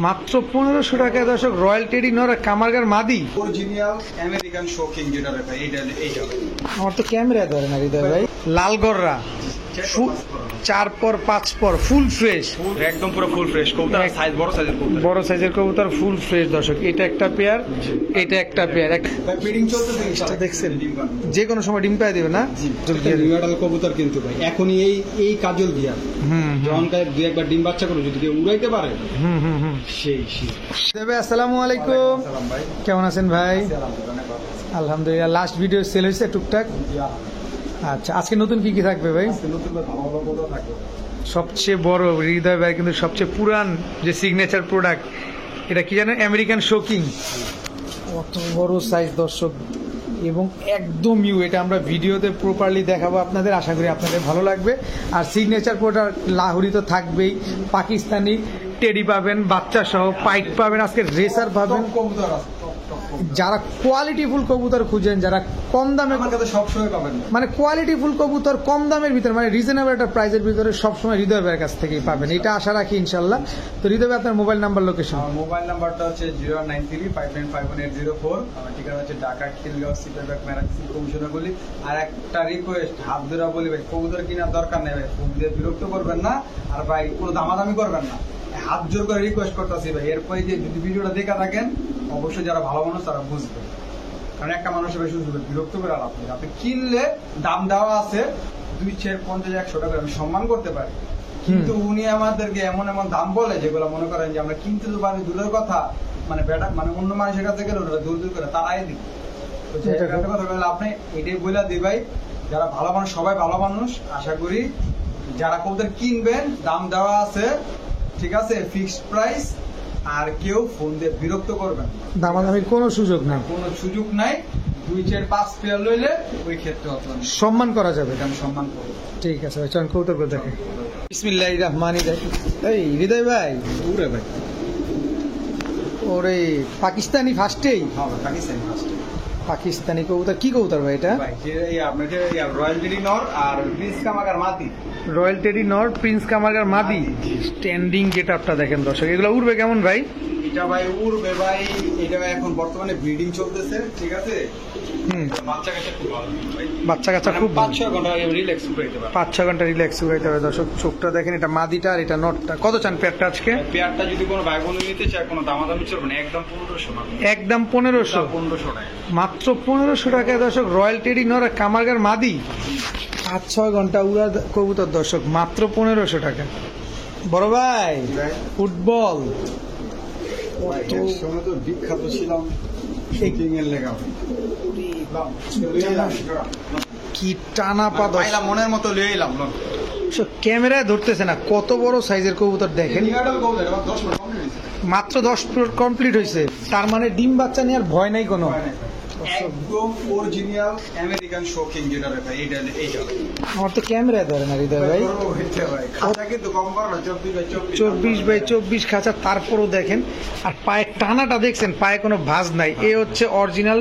মাত্র 1500 টাকায় দর্শক রয়্যাল টেডি নর কামারগার মাদি অরিজিনাল আমেরিকান শোকিং যেটা ভাই এইটা আমার তো ক্যামেরা ধরে না হৃদয় ভাই লালগররা 4x5 পর ফুল ফ্রেশ একদম পুরো ফুল ফ্রেশ কবুতর সাইজ বড় সাইজের কবুতর ফুল ফ্রেশ দর্শক এটা একটা পেয়ার এটা একটা পেয়ার ভাই ব্রিডিং চলতেছে এটা দেখছেন যে কোনো সময় ডিম পায় দিবে না নিউডাল কবুতর কিন্তু ভাই এখনই এই কাজল দিয়া যখন দুই একবার ডিম বাচ্চা করে যদি কেউ উড়াইতে পারে সেই দেবে। আসসালামু আলাইকুম, ভাই কেমন আছেন ভাই? আলহামদুলিল্লাহ। লাস্ট ভিডিও সেল হয়েছে টুকটাক। আচ্ছা, আজকে নতুন কি কি থাকবে ভাই? সবচেয়ে বড় হৃদয় ভাই কিন্তু সবচেয়ে পুরান যে সিগনেচার প্রোডাক্ট এটা কি জানেন? American shocking. কত বড় সাইজ দর্শক এবং একদম ইউ। এটা আমরা ভিডিওতে প্রপারলি দেখাবো আপনাদের, আশা করি আপনাদের ভালো লাগবে। আর সিগনেচার প্রোডাক্ট লাহুরি তো থাকবেই, পাকিস্তানি টেডি পাবেন, বাচ্চা সহ পাইট পাবেন, আজকে রেসার পাবেন। যারা কোয়ালিটিফুল কবুতর খুঁজেন, যারা কম দামে, সবসময় পাবেন মানে কোয়ালিটিফুল কবুতর কম দামের ভিতরে, মানে রিজনেবল একটা প্রাইসের ভিতরে সবসময় হৃদয় ভাইয়ের কাছ থেকেই পাবেন, এটা আশা রাখি ইনশাল্লাহ। তো হৃদয় ভাই, আপনার মোবাইল নাম্বার, লোকেশন? আমার মোবাইল নাম্বারটা হচ্ছে 09359510804। আমার ঠিকানা হচ্ছে ঢাকা খিলগাঁও সিপাহীবাগ মেরাকসি কমিশনার বলি। আর একটা রিকোয়েস্ট, হাত ধরা বলি ভাই, কবুতর কেনার দরকার নেই ভাই, ফোন দিয়ে বিরক্ত করবেন না, আর ভাই কোনো দামাদামি করবেন না, হাত জোর করে রিকোয়েস্ট করতেছি ভাই। এরপরে যে যদি ভিডিওটা দেখা থাকেন, অবশ্যই যারা ভালো মানুষ তারা বুঝবে, কারণ একটা মানুষের বেশি বিরক্ত করে আর আপনি কিনলে দাম দেওয়া আছে 250-100 টাকা, আমি সম্মান করতে পারি, কিন্তু উনি আমাদেরকে এমন এমন দাম বলে যেগুলো মনে করেন যে আমরা কিনতে তো পারি দূরের কথা, মানে বেটা মানে অন্য মানুষের কাছে গেলে ওটা দূর দূর করে তারাই দিই। তো একটা কথা বললে আপনি এটাই বলে দিই ভাই, যারা ভালো মানুষ সবাই ভালো মানুষ। আশা করি যারা কবুতর কিনবেন দাম দেওয়া আছে, ঠিক আছে, ফিক্সড প্রাইস, আর কেউ ফোন দিয়ে বিরক্ত করবেন, দামাদামির কোনো সুযোগ নাই, কোনো সুযোগ নাই। 2-4-5 পেয়ার লইলে ওই ক্ষেত্রে সম্মান করা যাবে, আমি সম্মান করবো। ঠিক আছে ভাই, চল কবুতর করে দেখে। বিসমিল্লাহির রহমানির রহিম। এই হৃদয় ভাই, উড়ে ভাই, ওরে পাকিস্তানি ফার্স্টেই, হ্যাঁ পাকিস্তানি ফার্স্ট। পাকিস্তানি কবুতর কি কবুতর ভাই এটা? ভাই এই আপনার যে রয়্যাল টেডি নর আর প্রিন্স কামারগার মাদি। রয়্যাল টেডি নর, প্রিন্স কামারগার মাদি। স্ট্যান্ডিং গেটআপটা দেখেন দর্শক, এগুলো উড়বে কেমন ভাই? এটা ভাই উড়বে ভাই, এটা এখন বর্তমানে ব্রিডিং চলতেছে, ঠিক আছে। বাচ্চা কাচ্চা খুব ভালো ভাই, বাচ্চা কাচ্চা খুব 5-6 ঘন্টা রিল্যাক্স করতে পারে, 5-6 ঘন্টা রিল্যাক্স করতে হবে দর্শক। চোখটা দেখেন, এটা মাদিটা আর এটা নটটা। কত চান পেয়ারটা আজকে? পেয়ারটা যদি কোনো ভাই বোন নিতে চায় কোনো দামাদামি চলবে না, একদম 1500। একদম 1500 টাকা, মাত্র 1500 টাকায় দর্শক রয়্যাল টেডি নর কামারগার মাদি। 5-6 ঘন্টা উড়া কবুতর দর্শক, মাত্র 1500 টাকা। বড় ভাই ফুটবল তো বিখ্যাত ছিলাম এর লেখা, কি টানা পা দর্শক, মনের মতো লিয়ে এলাম। ক্যামেরায় ধরতেছে না, কত বড় সাইজের কবুতর দেখেন। মাত্র 10 মিনিট কমপ্লিট হয়েছে, তার মানে ডিম বাচ্চা নেওয়ার ভয় নাই কোনো। একদম অরিজিনাল আমেরিকান শোকিং যেটা ভাই, এইটা আমার তো ক্যামেরায় ধরে না হৃদয় ভাই। 24x24 খাঁচা, তারপরও দেখেন। আর পায়ের টানাটা দেখছেন, পায়ে কোনো ভাঁজ নাই। এ হচ্ছে অরিজিনাল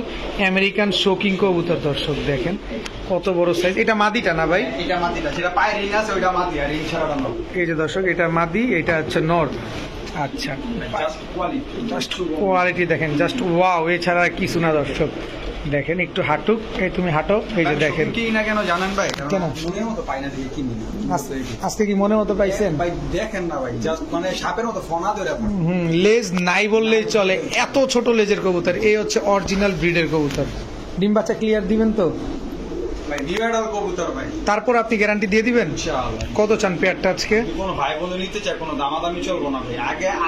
আমেরিকান শোকিং কবুতর দর্শক, দেখেন কত বড় সাইজ। এটা মাদিটা না ভাই? এটা মাদিটা, যেটা পায়ে রিং আছে ওইটা মাদি, আর রিং ছাড়াটা নর। এই যে দর্শক, এটা মাদি, এটা হচ্ছে নর। আচ্ছা, জাস্ট কোয়ালিটি দেখেন, জাস্ট ওয়াও, এছাড়া কিছু না দর্শক। দেখেন একটু হাঁটুক, এই তুমি হাঁটো, এই যে দেখেন। কি না কেন জানেন ভাই, কেন মনের মতো পাই না দেখে কিনি। আজকে কি মনের মতো পাইছেন ভাই? দেখেন না ভাই, জাস্ট মানে সাপের মতো ফোনা ধরে আপনার। লেজ নাই বললেই চলে, এত ছোট লেজের কবুতর। এই হচ্ছে অরিজিনাল ব্রিডের কবুতর। ডিম বাচ্চা ক্লিয়ার দিবেন তো ভাই? নিউডাল কবুতর ভাই, তারপর আপনি গ্যারান্টি দিয়ে দিবেন। ইনশাআল্লাহ। কত চান পেয়ারটা আজকে? কোনো ভাই বোন নিতে চায় কোনো দামাদামি চলবো না ভাই।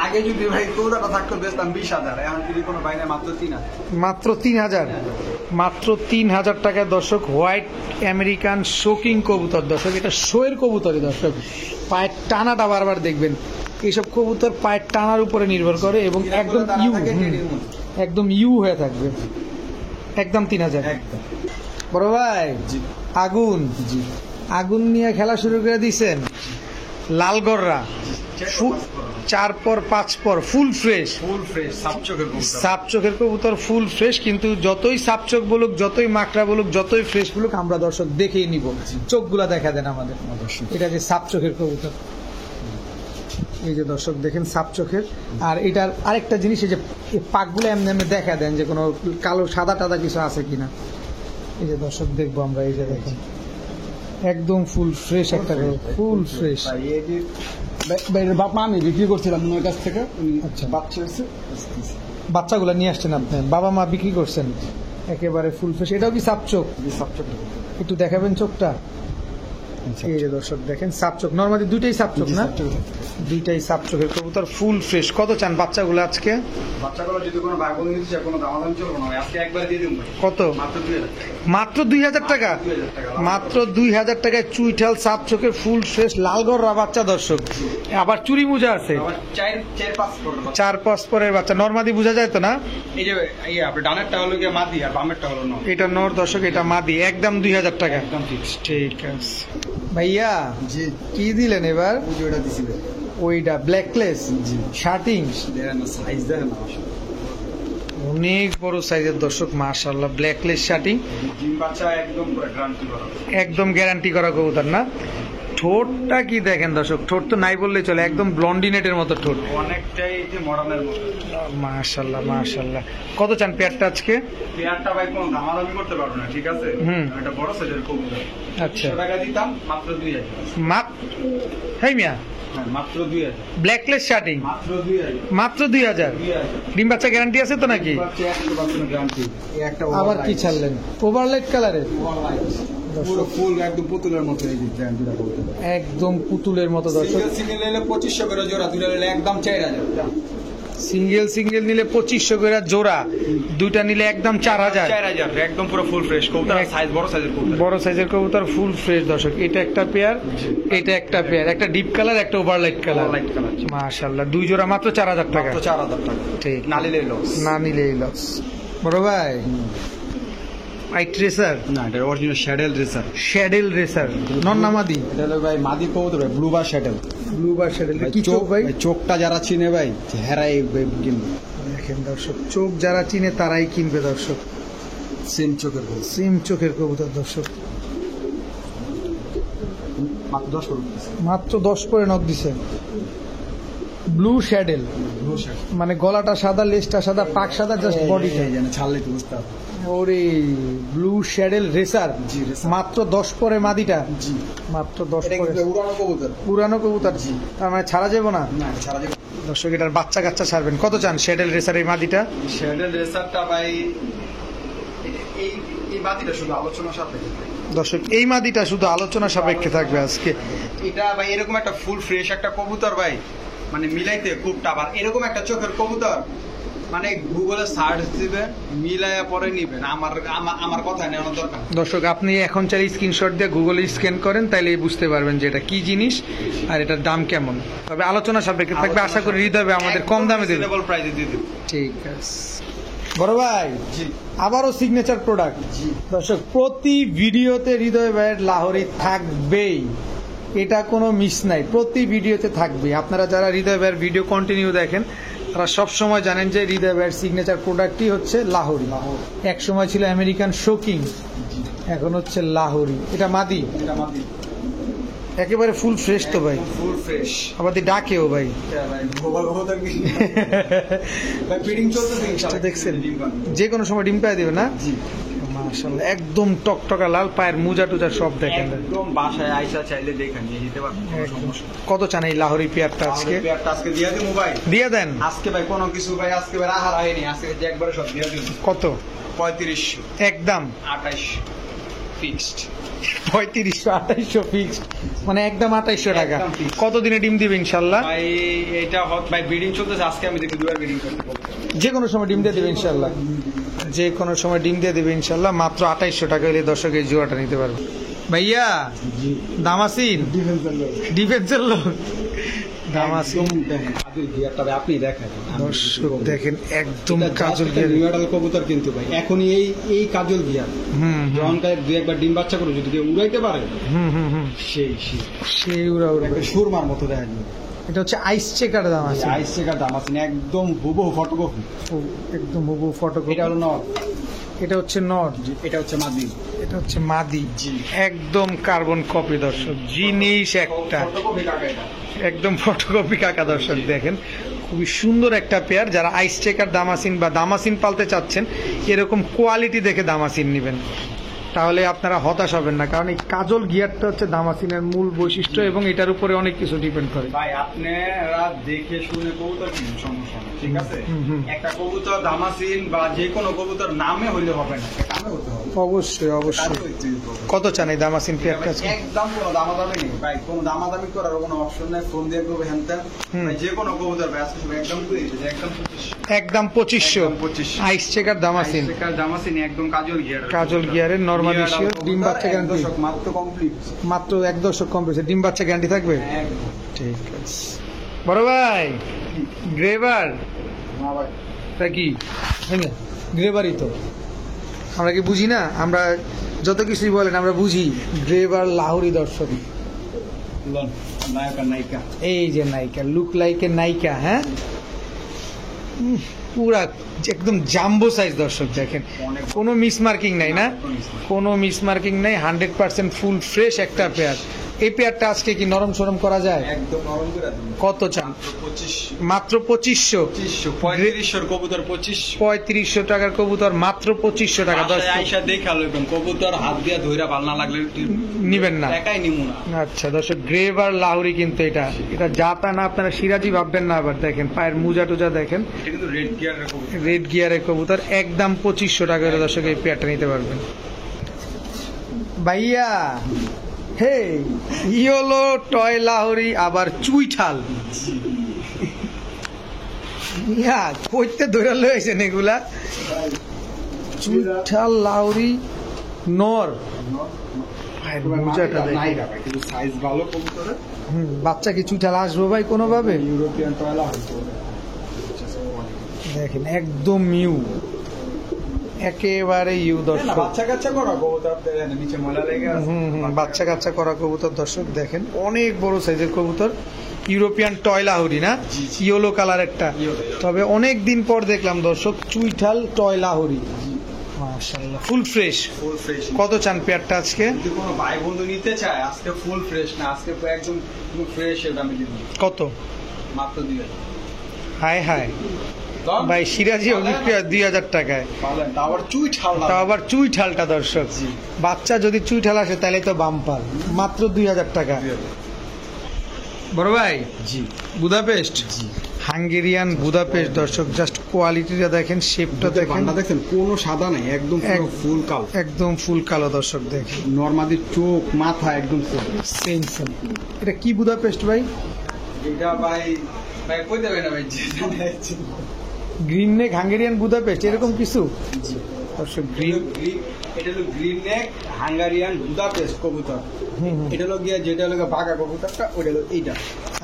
আগে যদি ভাই কবুতরটা থাকতো বেচতাম 20,000, এখন যদি কোনো ভাই না মাত্র 3,000। মাত্র 3000, মাত্র 3000 টাকায় দর্শক হোয়াইট আমেরিকান শোকিং কবুতর দর্শক। এটা শোয়ের কবুতরই দর্শক, পায়ের টানাটা বারবার দেখবেন। এইসব কবুতর পায়ের টানার উপরে নির্ভর করে এবং একদম ইউ, একদম ইউ হয়ে থাকবে। একদম 3000। বড় ভাই আগুন, আগুন নিয়ে খেলা শুরু করে দিয়েছেন। লালগররা 4x5 পর ফুল ফ্রেশ, সাপ চোখের কবুতর ফুল ফ্রেশ। কিন্তু যতই সাপ চোখ বলুক, যতই মাকড়া বলুক, যতই ফ্রেশ বলুক, আমরা দর্শক দেখেই নিব। চোখগুলা দেখা দেন আমাদের। এটা যে সাপ চোখের কবুতর, এই যে দর্শক দেখেন সাপ চোখের। আর এটার আরেকটা জিনিস, এই যে এই পাকগুলো এমনি এমনি দেখা দেন যে কোনো কালো সাদা টাদা কিছু আছে কিনা। এই যে দর্শক দেখবো আমরা, এই যে দেখেন একদম ফুল ফ্রেশ একটা ফুল ফ্রেশ। বাইরের বাপ মা আমি বিক্রি করছিলাম ওনার কাছ থেকে, আচ্ছা। বাচ্চা হচ্ছে বাচ্চাগুলো নিয়ে আসছেন আপনি, বাবা মা বিক্রি করছেন, একেবারে ফুল ফ্রেশ। এটাও কি সাপ চোখ? একটু দেখাবেন চোখটা। এই যে দর্শক দেখেন সাপ চোখ, নর্মালি দুইটাই সাপ চোখ না? দুইটাই সাপ চোখের কবুতর, ফুল ফ্রেশ। কত চান বাচ্চাগুলো আজকে? বাচ্চাগুলো যদি কোনো ভাই বোন নিতে চায় কোনো দামাদামি চলবে না, আজকে একবার দিয়ে দিন ভাই। কত? মাত্র 2000 টাকা। মাত্র 2000 টাকা? 2000 টাকা। মাত্র 2000 টাকায় চুইঠাল সাপ চোখের ফুল ফ্রেশ লালগড়রা বাচ্চা দর্শক। আবার চুরি মুজা আছে, আবার 4-5 করে বাচ্চা। 4-5 পরের বাচ্চা। নর্মাদি বোঝা যায় তো না? এই যে এই আপনার ডানেরটা হলো গিয়ে মাদি আর বামেরটা হলো নর। এটা নর দর্শক, এটা মাদি, একদম 2000 টাকা। একদম ফিক্স। ঠিক আছে ভাইয়া, জি কি দিলেন এবার? ওইটা দিছিলেন ওইটা ব্ল্যাকলেস জি শার্টিং, দেখেন না সাইজ দেখেন না অনেক বড় সাইজের দর্শক, মাশাআল্লাহ। ব্ল্যাকলেস শার্টিং, ডিম বাচ্চা একদম পুরো গ্যারান্টি করা। একদম গ্যারান্টি করা কবুতর না? ঠোঁটটা কি দেখেন দর্শক, ঠোঁট তো নাই বললেই চলে, একদম ব্লন্ডিনেটের মতো ঠোঁট। অনেকটাই যে মডার্নের মতো। মাশাআল্লাহ মাশাআল্লাহ। কত চান পেয়ারটা আজকে? পেয়ারটা ভাই কোনো দামাদামি করতে পারবো না, ঠিক আছে? হুম। এটা বড় সাইজের কবুতর। আচ্ছা। 100 টাকা দিতাম, মাত্র 2000। হেই মিয়া, হ্যাঁ, মাত্র 2000। ব্ল্যাকলেস শার্টিং মাত্র 2000। মাত্র 2000। 2000। ডিম বাচ্চা গ্যারান্টি আছে তো নাকি? বাচ্চা 100% গ্যারান্টি। এই একটা আবার কি ছাড়লেন? ওভারলাইট কালারের, পুরো ফুল একদম পুতুলের মতো এই ডিজাইন দুটা করতে পারে। একদম পুতুলের মতো দর্শক। সিঙ্গেল সিঙ্গেল নিলে 2500 করে জোড়া, দুটো নিলে একদম 4000। সিঙ্গেল সিঙ্গেল নিলে 2500 করে জোড়া, দুইটা নিলে একদম 4000। 4000 একদম পুরো ফুল ফ্রেশ কবুতর, সাইজ বড় সাইজের কবুতর। বড় সাইজের কবুতর, ফুল ফ্রেশ দর্শক। এটা একটা পেয়ার, এটা একটা পেয়ার, একটা ডিপ কালার, একটা ওভারলাইট কালার। Light colour. মাশাআল্লাহ, দুই জোড়া মাত্র 4000 টাকা। মাত্র 4000 টাকা। ঠিক, না নিলেই লস। না নিলেই লস। বড় ভাই, হোয়াইট রেসার, না এটা অরিজিনাল শ্যাডেল রেসার। শ্যাডেল রেসার, নন নামাদি, এটা হলো ভাই মাদি কবুতর ভাই, ব্লু বার শ্যাডেল। ব্লু বার শ্যাডেল। কি চোখ ভাই? চোখটা যারা চিনে ভাই হেরাই কিনবে, দেখেন দর্শক, চোখ যারা চিনে তারাই কিনবে দর্শক। সেম চোখের কবুতর। সিম চোখের কবুতর দর্শক, মাত্র 10 করে মাত্র 10 করে নক দিছে। ব্লু শ্যাডেল, ব্লু শ্যাডেল মানে গলাটা সাদা, লেজটা সাদা, পাক সাদা, জাস্ট বডিটা। জানে ছাড়লে তো বুঝতে হবে। ওরে ব্লু শ্যাডেল রেসার, জি, রেসার। মাত্র 10 পরে মাদিটা। জি মাত্র 10 এটা পরে কিন্তু উড়ানো কবুতর। পুরানো কবুতর। তার মানে ছাড়া যাবে না না ছাড়া যাবে। দর্শক। এটার বাচ্চা কাচ্চা ছাড়বেন। কত চান শ্যাডেল রেসার এই মাদিটা? শ্যাডেল রেসারটা ভাই এই এই বাতিটা শুধু আলোচনা সাপেক্ষে। দর্শক, এই মাদিটা শুধু আলোচনা সাপেক্ষে থাকবে আজকে। এটা ভাই এরকম একটা ফুল ফ্রেশ একটা কবুতর ভাই, মানে মিলাইতে খুব টাফ। আর এরকম একটা চোখের কবুতর মানে গুগলে সার্চ দিবেন, মিলাইয়া পরে নিবেন। আমার কথা নেওয়ার দরকার। দর্শক, আপনি এখন চাইলে স্ক্রিনশট দিয়ে গুগলে স্ক্যান করেন, তাইলে বুঝতে পারবেন যে এটা কি জিনিস আর এটার দাম কেমন। তবে আলোচনা সাপেক্ষে থাকবে, আশা করি হৃদয় ভাই আমাদের কম দামে দেবে। রিজনেবল প্রাইসে দিয়ে দেব। ঠিক আছে বড় ভাই, জি আবারও সিগনেচার প্রোডাক্ট। দর্শক, প্রতি ভিডিওতে হৃদয় ভাইয়ের লাহোরি থাকবেই, এটা কোনো মিস নাই, প্রতি ভিডিওতে থাকবে। আপনারা যারা হৃদয় ভাইয়ের ভিডিও কন্টিনিউ দেখেন তারা সব সময় জানেন যে হৃদয় ভাইয়ের সিগনেচার প্রোডাক্টই হচ্ছে লাহোরি। এক সময় ছিল আমেরিকান শোকিং, এখন হচ্ছে লাহোরি। এটা মাদি, এটা মাদি একেবারে ফুল ফ্রেশ তো ভাই, ফুল ফ্রেশ। আবার ডাকেও ভাই। ভাই গোবর কবুতর কি ভাই ফিডিং চলতেছে ইনশাআল্লাহ। দেখছেন যে কোনো সময় ডিম পায় দেবে না? জি মাশাআল্লাহ, একদম টকটকা লাল, পায়ের মোজা টুজা সব দেখেন। একদম বাসায় আইসা চাইলে দেখেন নিয়ে যেতে পারবেন, কোনো সমস্যা নেই। কত চান এই লাহোরি পেয়ারটা আজকে? তাহলে পেয়ারটা আজকে দিয়ে দিমু ভাই। দিয়ে দেন। আজকে ভাই কোনো কিছু ভাই আজকে ভাই আহার হয়নি, আজকে যে একবারে সব দিয়ে দিমু। কত? 3500 একদম 28 ফিক্সড। 3500 2800 ফিক্সড, মানে একদম 2800 টাকা। একদম fixed। কত দিনে ডিম দিবে ইনশাল্লাহ? ভাই এটা হট ভাই বিডিং চলতেছে, আজকে আমি দেখি দুবার বিডিং করতে বলবো। যে কোনো সময় ডিম দিয়ে দেবে ইনশাল্লাহ, যে কোনো সময় ডিম দিয়ে দেবে ইনশাল্লাহ। মাত্র 2800 টাকা হলে দর্শক এই জোড়াটা নিতে পারবে। ভাইয়া দামাসিন ডিফেন্সের লোক, দামাসিন কাজল গিয়ারটা ভাই আপনি দেখেন। দর্শক দেখেন, একদম কাজল গিয়ার। নিউ অ্যাডাল কবুতর কিন্তু ভাই এখনই এই কাজল গিয়ার যখন দুই একবার ডিম বাচ্চা করে যদি কেউ উড়াইতে পারে সেই সেই উড়া উড়া। একটা সুরমার মতো দেখা যায়। এটা হচ্ছে আইস চেকার দাম আছে, আইস চেকার দাম আছে একদম হুবহু ফটোকপি। একদম হুবহু ফটোকপি। এটা হলো নর, এটা হচ্ছে নট, এটা হচ্ছে মাদি, এটা হচ্ছে মাদি। জি। একদম কার্বন কপি দর্শক, জিনিস একটা। ফটোকপি কাকা এটা। একদম ফটোকপি কাকা দর্শক দেখেন, খুবই সুন্দর একটা পেয়ার। যারা আইস চেকার দামাসিন বা দামাসিন পালতে চাচ্ছেন, এরকম কোয়ালিটি দেখে দামাসিন নেবেন, তাহলে আপনারা হতাশ হবেন না। কারণ এই কাজল গিয়ারটা হচ্ছে দামাসিনের মূল বৈশিষ্ট্য এবং এটার উপরে অনেক কিছু ডিপেন্ড করে। ভাই আপনারা দেখে শুনে কবুতর কিনুন, সমস্যা নেই, ঠিক আছে? একটা কবুতর দামাসিন বা যে কোনো কবুতর নামে হইলে হবে না, কামে হতে হবে। অবশ্যই অবশ্যই। কত চান এই দামাসিন পেয়ারটা? একদম কোনো দামাদামি নেই ভাই, কোনো দামাদামি করার কোনো অপশন নাই। ফোন দিয়ে করবে হ্যান ত্যান, ভাই যে কোনো কবুতর ভাই আজকে একদম একদম 2500 আইস চেকার দামাসিন। দামাসিন একদম কাজল গিয়ার, কাজল গিয়ারের নরমাল ইস্যু, ডিম বাচ্চা গ্যারান্টি মাত্র কমপ্লিট, মাত্র 1 দশক কমপ্লিট। ডিম বাচ্চা গ্যারান্টি থাকবে? একদম ঠিক আছে। বড় ভাই গ্রেভার না ভাই, তা কি গ্রেভারই তো, আমরা কি বুঝি না? আমরা যত কিছুই বলেন আমরা বুঝি। গ্রেভার লাহোরি দর্শক, নায়িকা নায়িকা, এই যে নায়িকা, লুক লাইক এ নায়িকা। হ্যাঁ, পুরা একদম জাম্বো সাইজ দর্শক দেখেন, কোনো মিসমার্কিং নাই না, কোনো মিসমার্কিং নাই, 100% ফুল ফ্রেশ একটা পেয়ার। এই পেয়ারটা আজকে কি নরম সরম করা যায়? একদম নরম করে দিন। কত চান? 2500, মাত্র 2500। 3500 কবুতর 2500, 3500 টাকার কবুতর মাত্র 2500 টাকা। দর্শক আইসা দেখা লইবেন, কবুতর হাত দিয়া ধইরা ভাল না লাগলে নিবেন না, একাই নিমু না। আচ্ছা দর্শক, গ্রেভার লাহোরি কিন্তু এটা জাতা না, আপনারা সিরাজি ভাববেন না। আবার দেখেন পায়ের মুজা টুজা দেখেন, এটা কিন্তু রেড গিয়ারের কবুতর, রেড গিয়ারের কবুতর, একদম 2500 টাকা করে দর্শক এই পেয়ারটা নিতে পারবেন। ভাইয়া হে ইয়োলো টয় লাহোরি, আবার চুইঠাল, ইয়া কইতে ধরে লইছেন এগুলা। চুইঠাল লাহোরি নর, মুজাটা দেখেন। কিন্তু সাইজ ভালো কবুতরের। বাচ্চা কি চুইঠাল আসবো ভাই কোনোভাবে? ইউরোপিয়ান টয়লা হইতো দেখেন একদম মিউ, একেবারে ইউ দর্শক। বাচ্চা কাচ্চা করা কবুতর, নিচে ময়লা লেগে আছে। বাচ্চা কাচ্চা করা কবুতর দর্শক দেখেন, অনেক বড় সাইজের কবুতর। ইউরোপিয়ান টয় লাহোরি না, ইয়েলো কালার একটা। তবে অনেক দিন পর দেখলাম দর্শক চুইঠাল টয় লাহোরি, মাশাআল্লাহ ফুল ফ্রেশ। Full fresh. কত চান পেয়ারটা আজকে? যদি কোনো ভাই বন্ধু নিতে চায়, আজকে ফুল ফ্রেশ না, আজকে একদম ফ্রেশ এর দামে দিব কত? মাত্র 2000। হায় হায় ভাই, সিরাজি বিক্রি হয় 2000 টাকায়, পালেন তা আবার চুইঠাল না। তাও আবার চুইঠালটা দর্শক। বাচ্চা যদি চুইঠাল আসে তাহলে তো বাম্পার, মাত্র 2000 টাকা। বড় ভাই জি, বুদাপেস্ট, জি, হাঙ্গেরিয়ান বুদাপেস্ট দর্শক, জাস্ট কোয়ালিটিটা দেখেন, শেপটা দেখেন, দেখেন কোনো সাদা নাই, একদম পুরো ফুল কালো, একদম ফুল কালো দর্শক দেখেন। নরমালি চোখ মাথা একদম ফুল সেম সেম। এটা কি বুদাপেস্ট ভাই? এটা ভাই ভাই কই দেবে না ভাই, গ্রিন নেক হাঙ্গেরিয়ান বুদাপেস্ট এরকম কিছু দর্শক। গ্রিন, এটা হলো গ্রিন নেক হাঙ্গারিয়ান বুদাপেস্ট কবুতর। এটা হলো গিয়া যেটা হলো বাঘা কবুতরটা, ওটা হলো এইটা।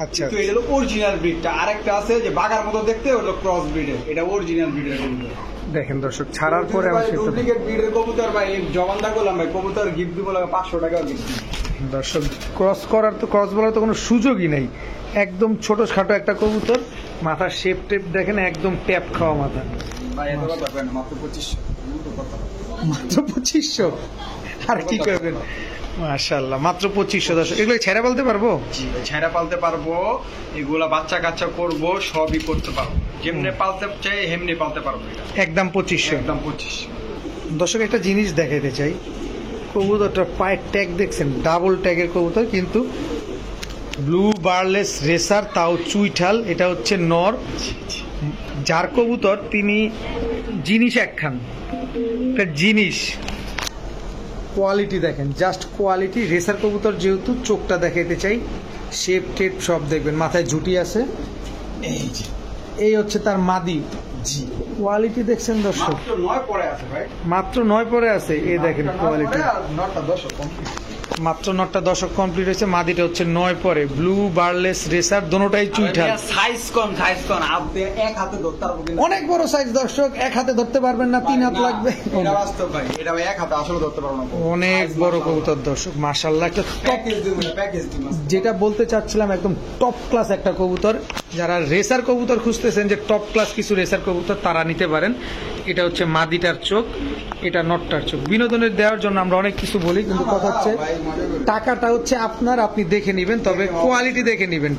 আচ্ছা, তো এটা হলো অরিজিনাল ব্রিডটা। আরেকটা আছে যে বাঘার মতো দেখতে, ওটা ক্রস ব্রিডের, এটা অরিজিনাল ব্রিডের কবুতর। দেখেন দর্শক, ছাড়ার পরে আমার সেটা ডুপ্লিকেট ব্রিডের কবুতর ভাই জবানটা করলাম ভাই, কবুতর গিফট দিব লাগে 500 টাকা গিফট। দর্শক, ক্রস করার তো, ক্রস বলার তো কোনো সুযোগই নেই। একদম ছোট খাটো একটা কবুতর, মাথার শেপ টেপ দেখেন, একদম ট্যাপ খাওয়া মাথা। ভাই এত কথা কয় না, মাত্র 2500। মাত্র 2500? আর কি করবেন? মাশাআল্লাহ, মাত্র 2500 দর্শক। এগুলো ছেড়ে বলতে পারবো? ছেড়া পালতে পারবো, এগুলা বাচ্চা কাচ্চা করবো, সবই করতে পারবো। যেমনি পালতে চাই হেমনি পালতে পারবো। এটা একদম 2500। একদম 2500। দর্শক, একটা জিনিস দেখাইতে চাই, কবুতরটার পায়ের ট্যাগ দেখছেন, ডাবল ট্যাগের কবুতর, কিন্তু ব্লু বার্লেস রেসার, তাও চুইঠাল। এটা হচ্ছে নর, যার কবুতর তিনি জিনিস একখান, একটা জিনিস। কোয়ালিটি দেখেন, জাস্ট কোয়ালিটি। রেসার কবুতর যেহেতু, চোখটা দেখাইতে চাই, শেপ টেপ সব দেখবেন, মাথায় ঝুটি আছে। এই যে এই হচ্ছে তার মাদি। জি, কোয়ালিটি দেখছেন দর্শক, মাত্র 9 পরে আছে ভাই, মাত্র 9 পরে আছে। এই দেখেন কোয়ালিটি, 9টা 10 কমপ্লিট। মাত্র 9টা দশক কমপ্লিট হয়েছে। মাদিটা হচ্ছে 9 পরে, ব্লু বার্লেস রেসার, দোনোটাই চুইঠাল। সাইজ কোন আপনি এক হাতে ধরতে পারবো কিনা? অনেক বড় সাইজ দর্শক, এক হাতে ধরতে পারবেন না, 3 হাত লাগবে। এটা বাস্তব ভাই, এটা ভাই এক হাতে আসলে ধরতে পারবো না। অনেক বড় কবুতর দর্শক, মাশাআল্লাহ। একটা টপ, প্যাকেজ দিবেন, প্যাকেজ দিবেন। যেটা বলতে চাচ্ছিলাম, একদম টপ ক্লাস একটা কবুতর। যারা রেসার কবুতর খুঁজতেছেন যে টপ ক্লাস কিছু রেসার কবুতর তারা নিতে পারেন। এটা হচ্ছে মাদিটার চোখ, এটা নটটার চোখ। বিনোদনের দেওয়ার জন্য আমরা অনেক কিছু বলি, কিন্তু কথা হচ্ছে টাকাটা হচ্ছে আপনার, আপনি দেখে নেবেন, তবে কোয়ালিটি দেখে নেবেন।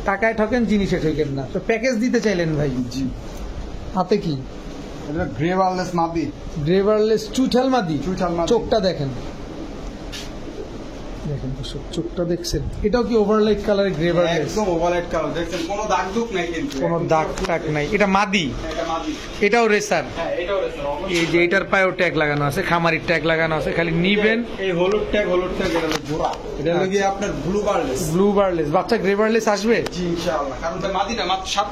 টাকায় ঠকেন, জিনিসে ঠকেন না। তো প্যাকেজ দিতে চাইলেন ভাই, হাতে কি গ্রে ওয়ারলেস মাদি, ড্রেভারলেস চুঠাল মাদি। চুঠাল মাদি। চোখটা দেখেন, দেখেন দর্শক, চোখটা দেখছেন? এটাও কি ওভারলাইট কালারের গ্রেভারলেস? একদম ওভারলাইট কালার, দেখছেন কোনো দাগ দুগ নাই কিন্তু, কোনো দাগ টাগ নাই। এটা মাদি, এটা মাদি, এটাও রেসার। হ্যাঁ এটাও রেসার। এই যে এটার পায়েও ট্যাগ লাগানো আছে, খামারির ট্যাগ লাগানো আছে, খালি নিবেন। এই হলুদ ট্যাগ এটা হলো জোড়া, এটা হলো গিয়ে আপনার ব্লু বারলেস। ব্লু বারলেস, বাচ্চা গ্রেভারলেস আসবে জি ইনশাআল্লাহ, কারণ ওটা মাদিটা মাত্র 7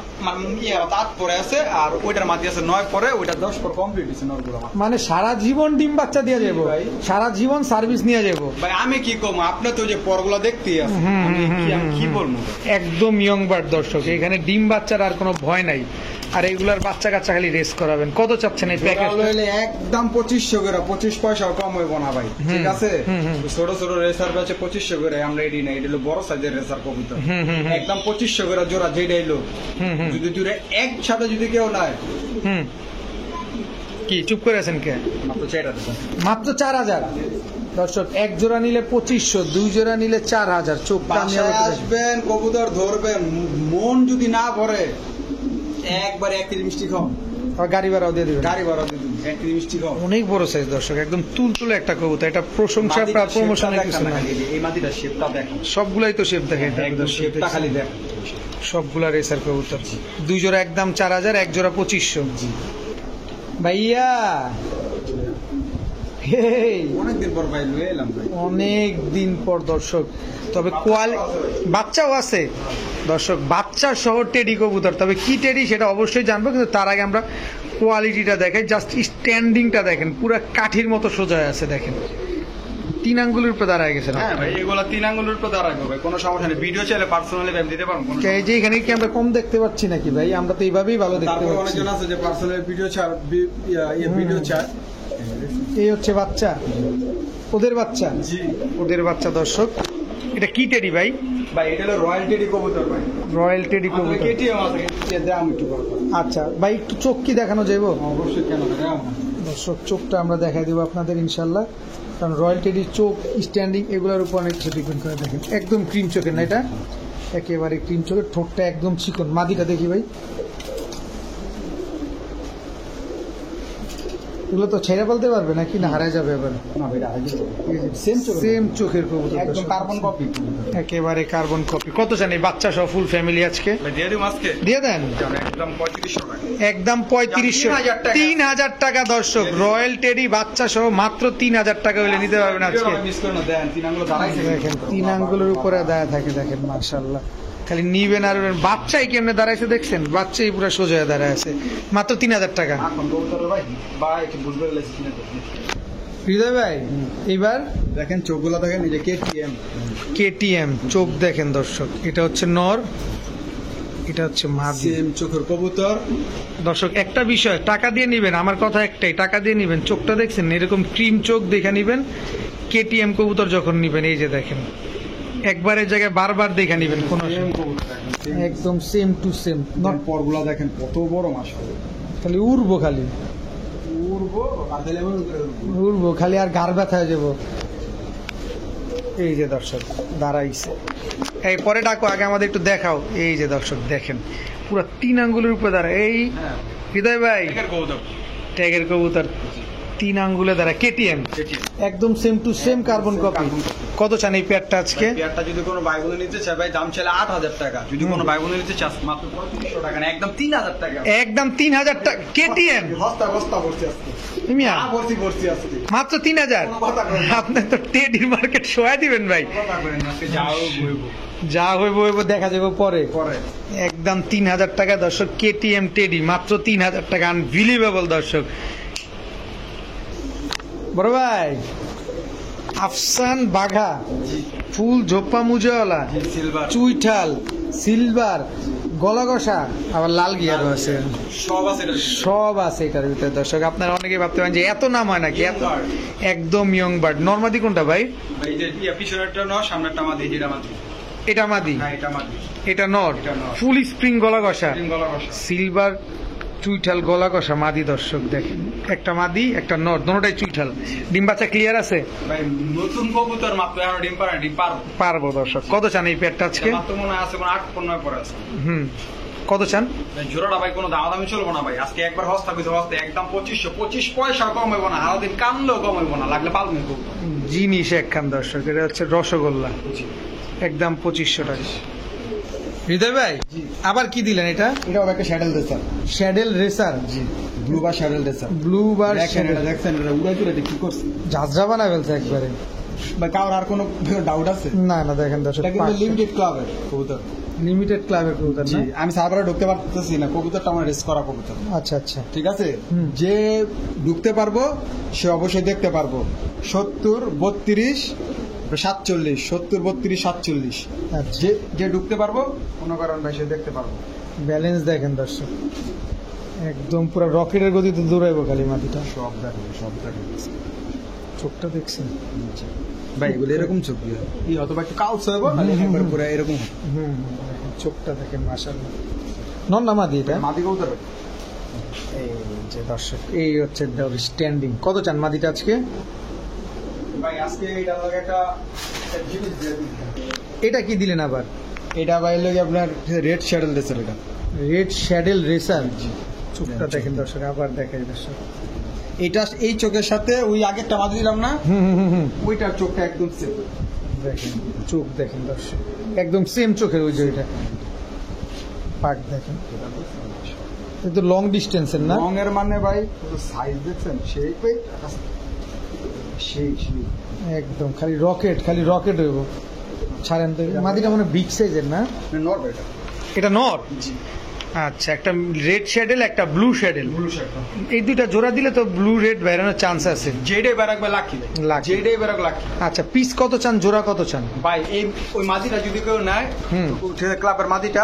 দাঁত পরে আছে, আর ওইটার মাদি আছে 9 পরে, ওইটা 10 পর কমপ্লিট হইছে নরগুলো। মানে সারা জীবন ডিম বাচ্চা দিয়ে যাবো, ভাই। সারা জীবন সার্ভিস নিয়ে যাবো। ভাই আমি কি কম, আপনি তো যে পরগুলো দেখতেই আছেন, আমি কি বলবো। একদম ইয়ং বার্ড দর্শক, এখানে ডিম বাচ্চার আর কোনো ভয় নাই। আর এইগুলার বাচ্চা কাচ্চা খালি রেস করাবেন। কত চাচ্ছেন এই প্যাকেজ? হইলে একদম 2500 করে, 25 পয়সা কম হইব না ভাই, ঠিক আছে? ছোট ছোট রেসার আছে 2500 করে, আমরা এডি না, এটা হলো বড় সাইজের রেসার কবুতর, একদম 2500 করে জোড়া, যেটা হইলো। যদি দূরে একসাথে যদি কেউ নাই, কি চুপ করে আছেন কে? মাত্র 4000 মাত্র 4000 দর্শক। এক জোড়া নিলে 2500, 2 জোড়া নিলে 4000। চোখটা আমি বাসায় আবার আসবেন, কবুতর ধরবেন, মন যদি না ভরে একবারে 1 কেজি মিষ্টি খাও, গাড়ি ভাড়াও দিয়ে দিবেন। গাড়ি ভাড়া দিয়ে দিন, 1 কেজি মিষ্টি খাও। অনেক বড় সাইজ দর্শক, একদম তুলতুলে একটা কবুতর। এটা প্রশংসা প্রমোশনের কিছু না, এই মাটিটা শেপটা দেখো, সবগুলাই তো শেপ দেখে। একদম শেপটা খালি দেখো। সবগুলা রেসার কবুতর। 2 জোড়া একদম 4000, 1 জোড়া 2500। ভাইয়া হেই, অনেকদিন পর ভাই লয়ে এলাম ভাই। অনেক দিন পর দর্শক। তবে বাচ্চাও আছে দর্শক, বাচ্চা সহ টেডি কবুতর। তবে কি টেডি সেটা অবশ্যই জানবো, কিন্তু তার আগে আমরা কোয়ালিটিটা দেখাই। জাস্ট স্ট্যান্ডিংটা দেখেন, পুরো কাঠির মতো সোজা আছে। দেখেন 3 আঙ্গুলের উপর দাঁড়ায় গেছে না? হ্যাঁ ভাই, এগুলা 3 আঙ্গুলের উপর দাঁড়াবে ভাই, কোনো সমস্যা নেই। ভিডিও চাইলে পার্সোনালি ভাই দিতে পারবো, কোনো এই যে এখানে কি আমরা কম দেখতে পাচ্ছি নাকি ভাই? আমরা তো এইভাবেই ভালো দেখতে তারপর পাচ্ছি। অনেকজন আছে যে পার্সোনালি ভিডিও ভিডিও চায়। এই হচ্ছে বাচ্চা, ওদের বাচ্চা। জি ওদের বাচ্চা দর্শক। এটা কি টেডি ভাই? ভাই, এটা হলো রয়্যাল টেডি কবুতর ভাই, রয়্যাল টেডি কবুতর। কেটিএম আছে, দাম একটু করবো। আচ্ছা ভাই, একটু চোখ কি দেখানো যাইব? অবশ্যই, কেন দর্শক চোখটা আমরা দেখাই দেবো আপনাদের ইনশাল্লাহ, কারণ রয়্যাল টেডির চোখ, স্ট্যান্ডিং, এগুলোর উপর অনেক কিছু ডিপেন্ড করে। দেখেন একদম ক্রিম চোখের না, এটা একেবারে ক্রিম চোখের। ঠোঁটটা একদম চিকন। মাদিটা দেখি ভাই, এগুলো তো ছেড়ে বলতে পারবে নাকি না হারায় যাবে এবার? না ভাই, সেম চোখের কবুতর, একদম কার্বন কপি, একেবারে কার্বন কপি। কত চান এই বাচ্চা সহ ফুল ফ্যামিলি আজকে? ভাই দিয়ে দিই আজকে, দিয়ে দেন একদম 3500 টাকা। একদম 3500, 3000 টাকা দর্শক। রয়্যাল টেডি বাচ্চা সহ মাত্র 3000 টাকা হলে নিতে পারবেন আজকে। মিস করে না, দেন 3 আঙ্গুল দাঁড়াইছে, দেখেন 3 আঙ্গুলের উপরে দাঁড়ায় থাকে। দেখেন মাশাআল্লাহ, খালি নিবেন আর বাচ্চাই কেমনে দাঁড়াইছে দেখছেন? বাচ্চাই পুরো সোজা হয়ে দাঁড়ায় আছে, মাত্র 3000 টাকা। এখন কবুতর ভাই ভাই একটু বুঝবে লাগছে কিনা। হৃদয় ভাই এইবার দেখেন চোখগুলো দেখেন, এই যে কেটিএম, কেটিএম চোখ দেখেন দর্শক। এটা হচ্ছে নর, এটা হচ্ছে মাদি। সেম চোখের কবুতর দর্শক একটা বিষয়, টাকা দিয়ে নিবেন, আমার কথা একটাই, টাকা দিয়ে নিবেন। চোখটা দেখছেন, এরকম ক্রিম চোখ দেখে নিবেন। কেটিএম কবুতর যখন নিবেন, এই যে দেখেন, একবারের জায়গায় বারবার দেখে নিবেন। কোন সেম কবুতর দেখেন, একদম সেম টু সেম। পরগুলা দেখেন কত বড় মাশাআল্লাহ, খালি উড়বো, খালি উড়বো কাঁধে লেমন করে উড়বো। উড়বো খালি, আর গার ব্যথা হয়ে যাবো। এই যে দর্শক দাঁড়াইছে। এই পরে ডাকো, আগে আমাদের একটু দেখাও। এই যে দর্শক দেখেন, পুরো 3 আঙ্গুলের উপরে দাঁড়ায়। এই হ্যাঁ হৃদয় ভাই, এর কবুতর ট্যাগের কবুতর 3 আঙ্গুলে দাঁড়ায়, কেটিএম একদম same to same carbon copy. কত চান এই পেয়ারটা আজকে? পেয়ারটা যদি কোনো ভাই বোনে নিতে চায় ভাই, দাম চাইলে 8000 টাকা। যদি কোনো ভাই বোনে নিতে চায় মাত্র 3500 টাকা, না একদম 3000 টাকা। একদম 3000 টাকা কেটিএম। বস্তা বস্তা ভর্তি আজকে, মিয়া ভর্তি ভর্তি আজকে, মাত্র 3000। কোনো কথা করেন না। আপনার তো টেডির মার্কেট সোয়া দিবেন ভাই। কথা করেন না, আজকে যাও বইবো যা হইব হইব, দেখা যাবে পরে। পরে। একদম 3000 টাকা দর্শক, কেটিএম টেডি মাত্র 3000 টাকা। আনবিলিভেবল দর্শক। বড় ভাই, আফসান বাঘা, ফুল ঝোপ্পা মুজাওয়ালা, সিলভার চুইঠাল, সিলভার, গলা ঘষা, আবার লাল গিয়ারও আছে, সব আছে এটা। সব আছে এটার ভিতরে দর্শক। আপনারা অনেকে ভাবতে পারেন যে এত নাম হয় নাকি? এত একদম ইয়ং বার্ড। নর্মাদি কোনটা ভাই? ভাই যে পিছনেরটা নাও, সামনেরটা আমাদের, যেটা আমাদের এটা মাদি, হ্যাঁ এটা মাদি, এটা নর, এটা নর। ফুল স্প্রিং গলা কষা, তিন গলা কষা। সিলভার চুইঠাল গলা কষা মাদি দর্শক দেখেন, একটা মাদি একটা নর, দুটোটাই চুইঠাল। ডিম বাচ্চা ক্লিয়ার আছে? ভাই নতুন কবুতর মাত্র এখন ডিম পারে, ডিম পারবো। পারবো দর্শক। কত চান এই পেয়ারটা আজকে? মাত্র মনে হয় আছে কোনো 8-9 পরে আছে। কত চান? ভাই জোড়াটা ভাই কোনো দামাদামি চলবো না ভাই, আজকে একবার হস্তা কইছে হস্তা একদম 2500, 25 পয়সা কম হইব না, আরো দিন কানলেও কম হইব না, লাগলে পালবেন খুব। জিনিস একখান দর্শক, এটা হচ্ছে রসগোল্লা, একদম 2500 টাকা। হৃদয় ভাই জি। আবার কি দিলেন এটা? এটাও একটা শ্যাডেল রেসার, শ্যাডেল রেসার, জি ব্লু বা শ্যাডেল রেসার। ব্লু বার দেখেন এটা, দেখছেন এটা উড়াই তুলে কি করছে ঝাঁঝরা বানা ফেলছে একবারে। ভাই কারোর আর কোনো ডাউট আছে? না না দেখেন দর্শক, এটা কিন্তু লিমিটেড ক্লাবের কবুতর। লিমিটেড ক্লাবের কবুতর জি না? আমি সার্ভারে ঢুকতে পারতেছি না, কবুতরটা আমার রেস করা কবুতর, আচ্ছা আচ্ছা। ঠিক আছে? হুম। যে ঢুকতে পারবো সে অবশ্যই দেখতে পারবো। 70 32 47, 70 32 47, আচ্ছা, যে যে ঢুকতে পারবো কোনো কারণ ভাই সে দেখতে পারবো। ব্যালেন্স দেখেন দর্শক, একদম পুরো রকেটের গতিতে দৌড়াইবো খালি মাটিটা। সব দেখবে, সব দেখবে চোখটা দেখছেন? ভাই এগুলো এরকম চোখ দিয়ে এই অথবা একটু কালস হইব না একবার পুরো এরকম হবে। দেখেন চোখটা দেখেন মাশাআল্লাহ। নন না মাদি এটা? মাদি কবুতর ভাই। এই যে দর্শক, এই হচ্ছে স্ট্যান্ডিং। কত চান মাদিটা আজকে? ভাই আজকে এটা লাগে একটা জিনিস দিয়ে দিই। এটা কি দিলেন আবার? এটা ভাই লাগে আপনার রেড শ্যাডেল রেসার, এটা রেড শ্যাডেল রেসার। চোখটা দেখেন দর্শক, আবার দেখাই দর্শক। এটা এই চোখের সাথে ওই আগেরটা মাদি দিলাম না, ওইটার চোখটা একদম সেম। দেখেন চোখ দেখেন দর্শক, একদম সেম চোখের ওই যে ওইটা। পাক দেখেন, কিন্তু লং ডিস্টেন্সের না? রং এর মানে ভাই সাইজ দেখছেন সেই সেই একদম খালি রকেট, খালি রকেট হইব। ছাড়েন তো, মাদিটা মনে বিগ সাইজের না? নর এটা। এটা নর? জি আচ্ছা, একটা রেড শ্যাডেল একটা ব্লু শ্যাডেল, ব্লু শ্যাডেল। এই দুইটা জোড়া দিলে তো ব্লু রেড বেরানোর চান্স আছে। যেটাই বেরাকবে লাকি ভাই, Lucky। যেটাই বেরাক লাকি। আচ্ছা, পিস কত চান, জোড়া কত চান? ভাই এই ওই মাদিটা যদি কেউ নেয়, হুম। ক্লাবের মাদিটা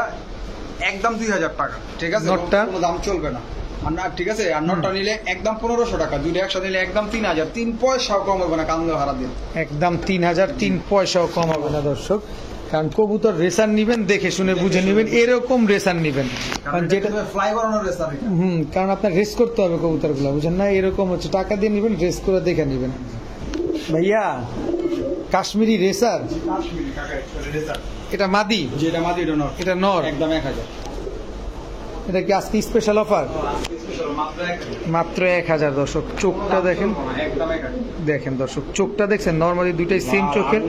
একদম 2000 টাকা, ঠিক আছে? নটটা? কোনো দাম চলবে না। আর না, ঠিক আছে, আর নটটা নিলে একদম 1500 টাকা, দুইটা একসাথে নিলে একদম 3000, 3 পয়সাও কম হবে না, কান্দো হারা দিন। একদম 3000, 3 পয়সাও কম হবে না দর্শক। কারণ কবুতর রেসার নিবেন, দেখে শুনে বুঝে নিবেন, এরকম রেসার নিবেন। কারণ যেটা ফ্লাই করানোর রেসার এটা। কারণ আপনার রেস করতে হবে কবুতর গুলো, বুঝেন না? এরকম হচ্ছে, টাকা দিয়ে নিবেন, রেস করে দেখে নিবেন। ভাইয়া কাশ্মীরি রেসার, কাশ্মীরি কাকা রেসার। এটা মাদি, যেটা মাদি এটা নট, এটা নর। একদম 1000। এটা কি আজকে স্পেশাল অফার? স্পেশাল মাত্র 1000। মাত্র 1000 দর্শক। চোখটা দেখেন, একদম 1000। দেখেন দর্শক, চোখটা দেখছেন? নর্মালি দুইটাই সেম চোখের,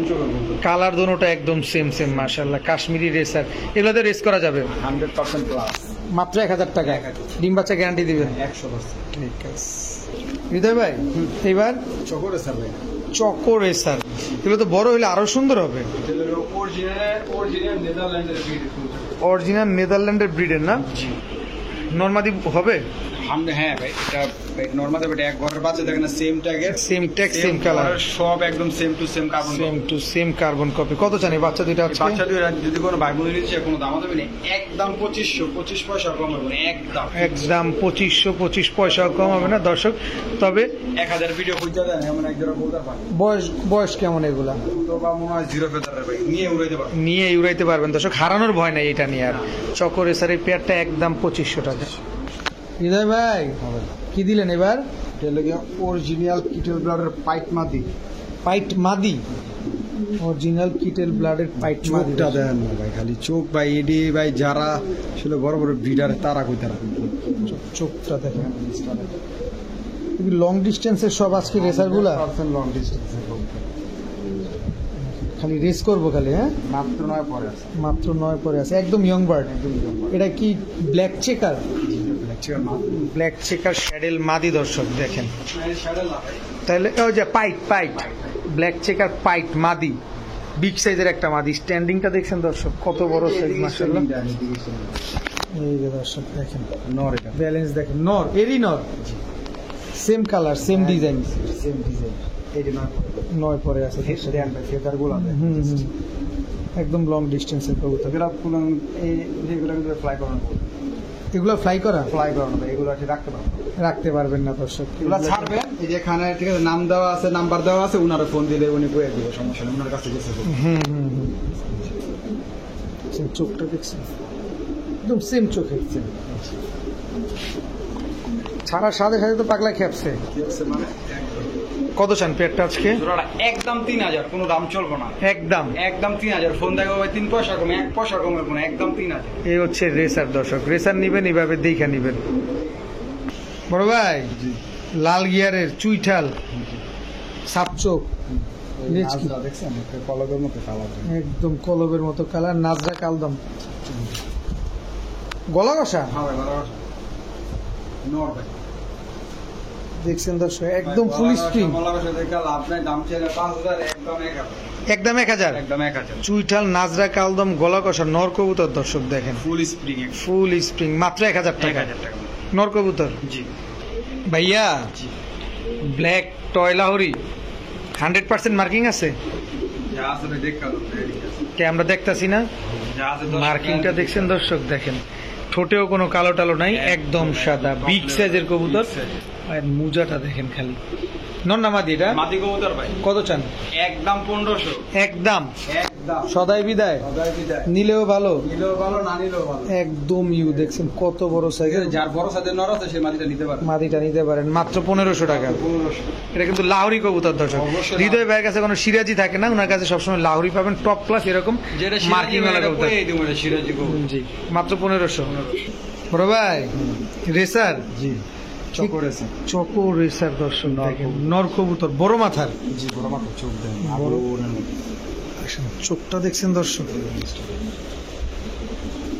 কালার দোনোটা একদম সেম সেম। মাশাআল্লাহ, কাশ্মীরি রেসার, এগুলোতে রেস করা যাবে 100% প্লাস। মাত্র 1000 টাকা। 1000 ডিম বাচ্চা গ্যারান্টি দিবেন? 100%। ঠিক আছে হৃদয় ভাই, এবার চকো রেসার ভাই। চকো রেসার, এগুলো তো বড় হলে আরো সুন্দর হবে। অরিজিনাল নেদারল্যান্ডের ব্রিড। অরিজিনাল নেদারল্যান্ডের ব্রিডের না? নর্মাদি হবে? হ্যাঁ ভাই, এটা নরমাল বেটা এক ঘরের বাচ্চা দেখেন না, সেম ট্যাগের, সেম ট্যাগ সেম কালার, সব একদম same to same carbon. Same to same carbon copy. কত জানি বাচ্চা দুইটা আজকে? বাচ্চা দুই যদি কোনো ভাই বোনের দিচ্ছে কোনো দাম হবে না, একদম 2500, 25 পয়সা কম হবে না, একদম একদম 2525 পয়সা কম হবে না দর্শক। তবে 1000 ভিডিও খুঁজতে দেন এমন এক জোড়া বলতে পারেন। বয়স বয়স কেমন এগুলা? তো বা মনে হয় 0 ফেদারের ভাই, নিয়ে উড়াইতে পারবেন। নিয়ে উড়াইতে পারবেন দর্শক, হারানোর ভয় নাই এটা নিয়ে। আর চকো রেসারের পেয়ারটা একদম 2500 টাকা। হৃদয় ভাই কি দিলেন এবার? এটা লাগে অরিজিনাল কিটেল ব্লাডের পাইট মাদি। পাইট মাদি, অরিজিনাল কিটেল ব্লাডের পাইট মাদি। চোখটা দেন না ভাই, খালি চোখ ভাই, এডি ভাই যারা ছিল বড় বড় ব্রিডার তারা কই তারা চোখটা দেখেন, লং ডিস্টেন্সের সব আজকে রেসার গুলা লং ডিস্টেন্স খালি রেস করবো খালি। হ্যাঁ, মাত্র 9 পরে আছে। মাত্র 9 পরে আছে, একদম ইয়ং বার্ড। এটা কি ব্ল্যাক চেকার? ব্ল্যাক চেকার শ্যাডেল মাদি দর্শক দেখেন। তাহলে ওই যে পাইট, পাইট ব্ল্যাক চেকার পাইট মাদি, বিগ সাইজের একটা মাদি। স্ট্যান্ডিংটা দেখছেন দর্শক, কত বড় সাইজ মাশাআল্লাহ। এই যে দর্শক দেখেন, নর এটা ব্যালেন্স দেখেন, নর, এরই নর, same colour same design, same design. এই যে 9 পরে আছে। ফেদার গুলো একদম লং ডিস্টেন্সের কবুতর। এগুলা পুরো এই যেগুলো কিন্তু ফ্লাই করানো, এগুলো ফ্লাই করা? ফ্লাই করানো ভাই, এগুলো আছে রাখতে পারবেন, রাখতে পারবেন না দর্শক। এগুলো ছাড়বেন। এই যে এখানে ঠিক আছে নাম দেওয়া আছে, নাম্বার দেওয়া আছে, উনারে ফোন দিলে উনি কয়ে দিবে, সমস্যা নেই, উনার কাছে গেছে। দেখছেন চোখটা, দেখছেন একদম সেম চোখে ছাড়া সাথে সাথে তো পাগলা খেপছে। মানে কত চান পেয়ারটা আজকে? জোড়াটা একদম 3000, কোনো দাম চলবে না, একদম একদম 3000। ফোন দেখো ভাই 3 পয়সা কমে, 1 পয়সা কমে কোনো, একদম 3000। এই হচ্ছে রেসার দর্শক, রেসার নিবেন এইভাবে দেখে নিবেন। বড় ভাই লাল গিয়ারের চুইঠাল সাপচোক দেখছেন কলবের মতো কালার, একদম কলবের মতো কালার, নাজরা কালদম, গলা কষা হ্যাঁ ভাই ভালো আছে। নর ভাই দেখছেন দর্শক, একদম ফুল স্প্রিং, মলাবাসা দেখে লাভ নাই, দাম চাইলে 5000, একদম 1000, একদম 1000। একদম 1000। চুইঠাল নাজরা কালদম গলা কষা নর কবুতর দর্শক দেখেন, ফুল স্প্রিং, ফুল স্প্রিং, মাত্র 1000 টাকা 1000 টাকা। নর কবুতর। জি ভাইয়া জি, ব্ল্যাক টয় লাহোরি 100% মার্কিং আছে? যা আছে ভাই দেখা লো, কে আমরা দেখতাছি না? যা আছে মার্কিংটা দেখছেন দর্শক, দেখেন ঠোঁটেও কোনো কালো টালো নাই, একদম সাদা বিগ সাইজের কবুতর। আর মুজাটা দেখেন খালি। নর নামাদি এটা মাদি কবুতর ভাই কত চান? একদম 1500, একদম একদম সদাই বিদায়, সদাই বিদায়। নিলেও ভালো, নিলেও ভালো, না নিলেও ভালো। একদম ইউ দেখছেন কত বড় সাইজের যার বড় সাইজের নর আছে সে মাদিটা নিতে পারে। মাদিটা নিতে পারেন মাত্র 1500 টাকা। 1500। এটা কিন্তু লাহোরি কবুতর দর্শক। অবশ্যই হৃদয় ভাইয়ের কাছে কোনো সিরাজি থাকে না, ওনার কাছে সবসময় লাহোরি পাবেন, টপ ক্লাস এরকম যেটা মার্কিং ওয়ালা কবুতর। সিরাজি কবুতর। জি মাত্র 1500। বড় ভাই রেসার, জি চকর আছে। চকো রেসার দর্শক দেখেন, নর কবুতর বড় মাথার, জি বড় মাথা চোখ দেন, বড়। আগুনের মতো। আসেন, চোখটা দেখছেন দর্শক,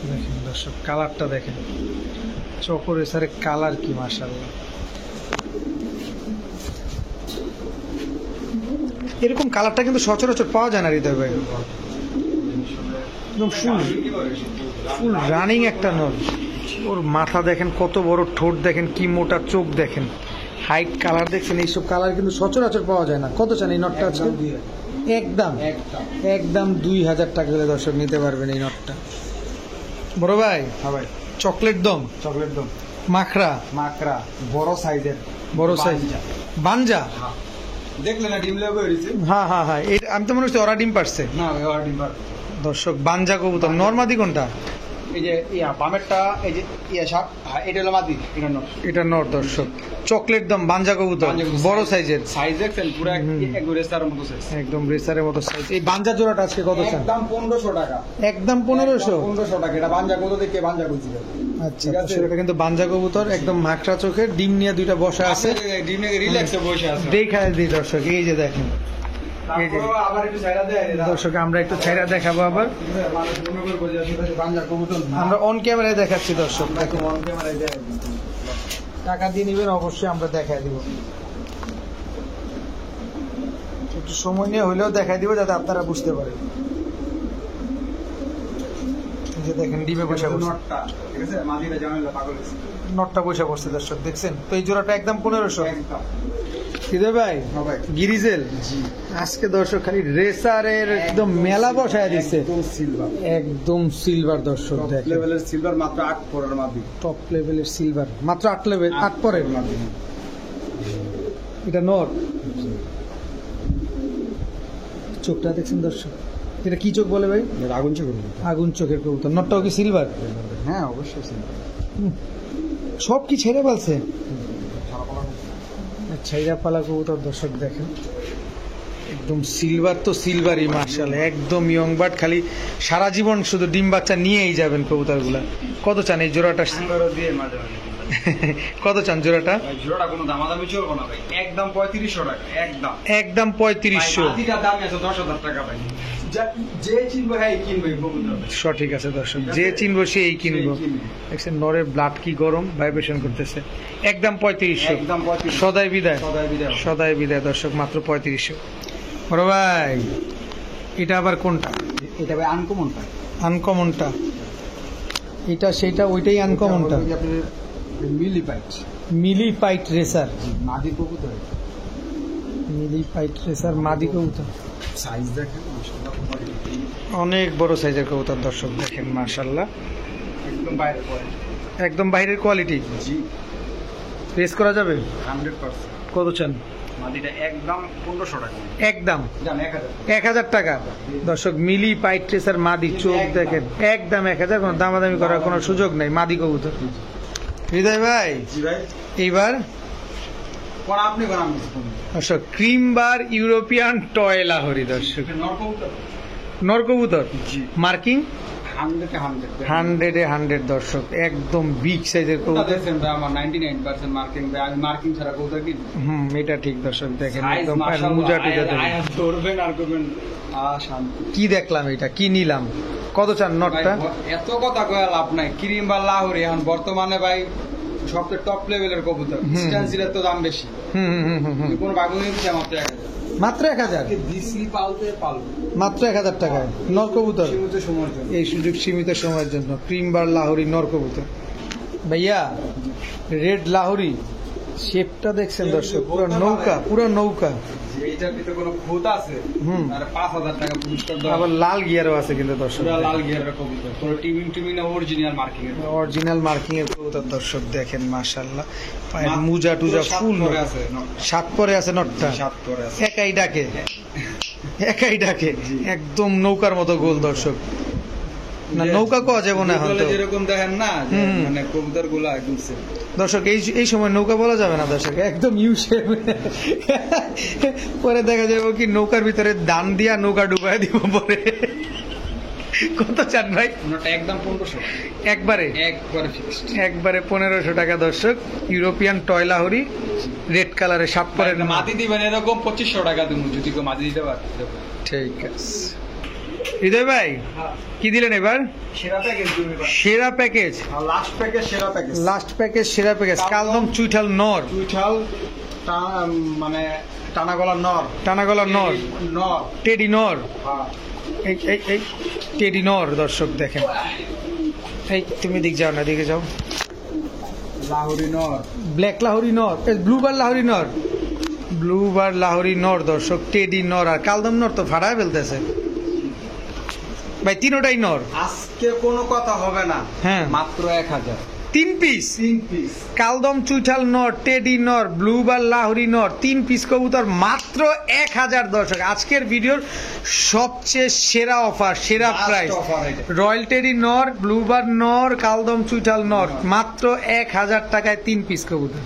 দেখেন দর্শক কালারটা দেখেন, চকো রেসারের কালার কি মাশাআল্লাহ। এরকম কালারটা কিন্তু সচরাচর পাওয়া যায় না হৃদয় ভাই, একদম ফুল রানিং একটা নর। ওর মাথা দেখেন কত বড়, ঠোঁট দেখেন কি মোটা, চোখ দেখেন, হাইট, কালার দেখছেন, এইসব কালার কিন্তু সচরাচর পাওয়া যায় না। কত চান এই নটটা আজকে? একদম একদম 2000 টাকা হলে দর্শক নিতে পারবেন এই নটটা। বড় ভাই হ্যাঁ ভাই চকলেট দম, চকলেট দম, মাখরা, মাকড়া বড় সাইজের, বড় সাইজ, বানজা। দেখলে না ডিম লেগে হয়েছে? হ্যাঁ হ্যাঁ হ্যাঁ, আমি তো মনে হচ্ছে ওরা ডিম পারছে। না ভাই ওর ডিম পার। দর্শক বানজা কবুতর, নরমাদি কোনটা? এই যে বামেরটা, এই যে সাপ, এটা হলো মাদি, এটা নর। এটা নর দর্শক, চকলেট দম বানজা কবুতর, বড় সাইজের, সাইজ দেখছেন পুরো এক রেস্টার মতো সাইজ, একদম রেসারের মতো সাইজ। এই বানজা জোড়াটা আজকে কত চান? একদম 1500 টাকা। একদম 1500। 1500 টাকা। এটা বাঞ্জা কত দেখে বাঞ্জা কইছি। আচ্ছা দর্শক, এটা কিন্তু বানজা কবুতর, একদম মাকড়া চোখের, ডিম নিয়ে দুইটা বসা আছে। ডিম নিয়ে রিল্যাক্সে বসে আছে। দেখায় দিই দর্শক, এই যে দেখেন, এই যে তারপর আবার একটু ছাইড়া দেয়। দর্শক আমরা একটু ছাইরা দেখাবো আবার, মানুষ মনে করবে যে আসলে বাঞ্জা কবুতর না। আমরা অন ক্যামেরায় দেখাচ্ছি দর্শক, দেখো অন ক্যামেরায় দেয়। টাকা দিয়ে নিবেন অবশ্যই আমরা দেখায় দিব, একটু সময় নিয়ে হইলেও দেখায় দিব যাতে আপনারা বুঝতে পারেন। এই যে দেখেন ডিমে বসে পড়ছে, নটটা ঠিক আছে, মাদিরা জামেলা পাগল হইছে নটটা বসে পড়ছে দর্শক দেখছেন। তো এই জোড়াটা একদম 1500। একদম। হৃদয় ভাই হ্যাঁ ভাই গিরিজেল আজকে দর্শক খালি রেসারের একদম মেলা বসায় দিচ্ছে, একদম সিলভার, একদম সিলভার দর্শক টপ দেখেন, লেভেলের সিলভার, মাত্র 8 পরের মাদি, টপ লেভেলের সিলভার, মাত্র 8 লেভেল 8 পরের। মাদি। এটা নর, চোখটা দেখছেন দর্শক, এটা কি চোখ বলে ভাই? এটা আগুন চোখ। আগুন চোখের কবুতর। নটটাও কি সিলভার? হ্যাঁ অবশ্যই সিলভার। সব কি ছেড়ে ফেলছে? ছাইরা পালা কবুতর দর্শক দেখেন, একদম সিলভার তো সিলভারই মার্শাল, একদম ইয়ং বাট, খালি সারা জীবন শুধু ডিম বাচ্চা নিয়েই যাবেন কবুতরগুলা। কত চান এই জোড়াটা? আঙ্গারও দিয়ে মাঝে মাঝে। কত চান জোড়াটা? ভাই জোড়াটা কোনো দামাদামি চলবে না ভাই, একদম 3500 টাকা, একদম। একদম 3500। মাদিটার দাম আছে 10,000 টাকা ভাই। যে চিনবে হ্যাঁ কিনবে কবুতর। সঠিক আছে দর্শক, যে চিনবো সেই কিনবো। দেখছেন নরের ব্লাড কি গরম ভাইব্রেশন করতেছে। একদম 3500, একদম 3500। সদাই বিদায়, সদাই বিদায়। সদাই বিদায় দর্শক, মাত্র 3500। বড় ভাই এটা আবার কোনটা? এটা ভাই আনকমনটা, আনকমনটা, এটা সেটা ওইটাই আনকমনটা। আপনার মিলি পাইট, মিলি পাইট রেসার, মাদি কবুতর, মিলি পাইট রেসার মাদি কবুতর, সাইজ দেখেন মাশাআল্লাহ, অনেক বড় সাইজের কবুতর দর্শক দেখেন মাশাআল্লাহ, একদম বাইরে পড়ে। একদম বাইরের কোয়ালিটি। জি রেস করা যাবে? 100%। কত চান? মাদিটা একদম 1500 টাকা একদম জান 1000 1000 টাকা দর্শক। মিলি পাইট ট্রেসার মাদি, চোখ দেখেন একদম 1000, কোনো দামাদামি করার কোনো সুযোগ নাই। মাদি কবুতর। হৃদয় ভাই জি ভাই এইবার কোন আপনি কোন আমি দর্শক ক্রিম বার ইউরোপিয়ান টয় লাহোরি দর্শক, নরকবুতর নর কবুতর, জি মার্কিং 100 100 দর্শক, একদম বিগ সাইজের কবুতর। দেখছেন ভাই আমার 99% মার্কিং ভাই, আমি মার্কিং ছাড়া কবুতর কি এটা ঠিক দর্শক, দেখেন সাইজ একদম মাশাআল্লাহ, মুজা টুজা দেখেন। আয়া ধরবেন আর করবেন শান্তি কি দেখলাম, এটা কি নিলাম, কত চান নটটা? ভাই, এত কথা কয়ে লাভ নাই। ক্রিম বা লাহোরি এখন বর্তমানে ভাই সবচেয়ে টপ লেভেলের কবুতর। স্ট্যান্সিলের তো দাম বেশি, কোনো বাগুন দিচ্ছে মাত্র 1000 মাত্র 1000, দিছি পালতে পালবো মাত্র 1000 টাকায় নর কবুতর। সীমিত সময়ের জন্য। এই সুযোগ সীমিত সময়ের জন্য ক্রিম বার লাহোরি নর কবুতর। ভাইয়া রেড লাহোরি শেপটা দেখছেন দর্শক, পুরো নৌকা, পুরো নৌকা। যে এইটার ভিতরে কোনো খুঁত আছে আর 5000 টাকা পুরস্কার দেওয়া। আবার লাল গিয়ারও আছে কিন্তু দর্শক, পুরো লাল গিয়ারের কবুতর, পুরো টিমিং অরিজিনাল মার্কিং এর অরিজিনাল মার্কিং এর কবুতর দর্শক দেখেন মাশাআল্লাহ। পায়ের মাত্র মুজা টুজা ফুল করে আছে, সাত পরে আছে নটটা, সাত করে আছে। একাই ডাকে, একাই ডাকে, একদম নৌকার মতো গোল দর্শক। না নৌকা কোয়া যাবো না এখন তো যেরকম দেখেন না যে মানে কবুতর গুলা একদম same। দর্শক। এই সময় নৌকা বলা যাবে না দর্শক, একদম ইউ শেপ। পরে দেখা যাবে কি নৌকার ভিতরে দান দিয়া নৌকা ডুবাই দিব পরে। কত চান ভাই? ওনাটা একদম 1500 একবারে ফিক্সড। একবারে 1500 টাকা দর্শক। ইউরোপিয়ান টয় লাহোরি রেড কালারের সাত পরের মাটি দিবেন এরকম 2500 টাকা দিন যদি কেউ মাটি দিতে পারে। ঠিক আছে হৃদয় ভাই, কি দিলেন এবার? সেরা প্যাকেজ দিবেন এবার। সেরা প্যাকেজ, লাস্ট প্যাকেজ সেরা প্যাকেজ। লাস্ট প্যাকেজ সেরা প্যাকেজ। কালদম চুইঠাল নর, টুইঠাল মানে টানা গলার নর, টানা গলার নর, নর টেডি নর, হ্যাঁ। এই টেডি নর দর্শক দেখেন। এই তুমি দিক যাও না, দিকে যাও। লাহোরি নর, ব্ল্যাক লাহোরি নর, ব্লু বার লাহোরি নর, ব্লু বার লাহোরি নর দর্শক, টেডি নর আর কালদম নর তো ফাড়ায় ফেলতেছে ভাই, তিনোটাই নর। আজকে কোনো কথা হবে না, হ্যাঁ মাত্র 1000 3 পিস। 3 পিস কালদম চুইঠাল নর, টেডি নর, ব্লু বার লাহোরি নর, 3 পিস কবুতর মাত্র 1000 দর্শক। আজকের ভিডিওর সবচেয়ে সেরা অফার, সেরা প্রাইস। রয়্যাল টেডি নর, ব্লু বার নর, কালদম চুইঠাল নর, মাত্র 1000 টাকায় 3 পিস কবুতর।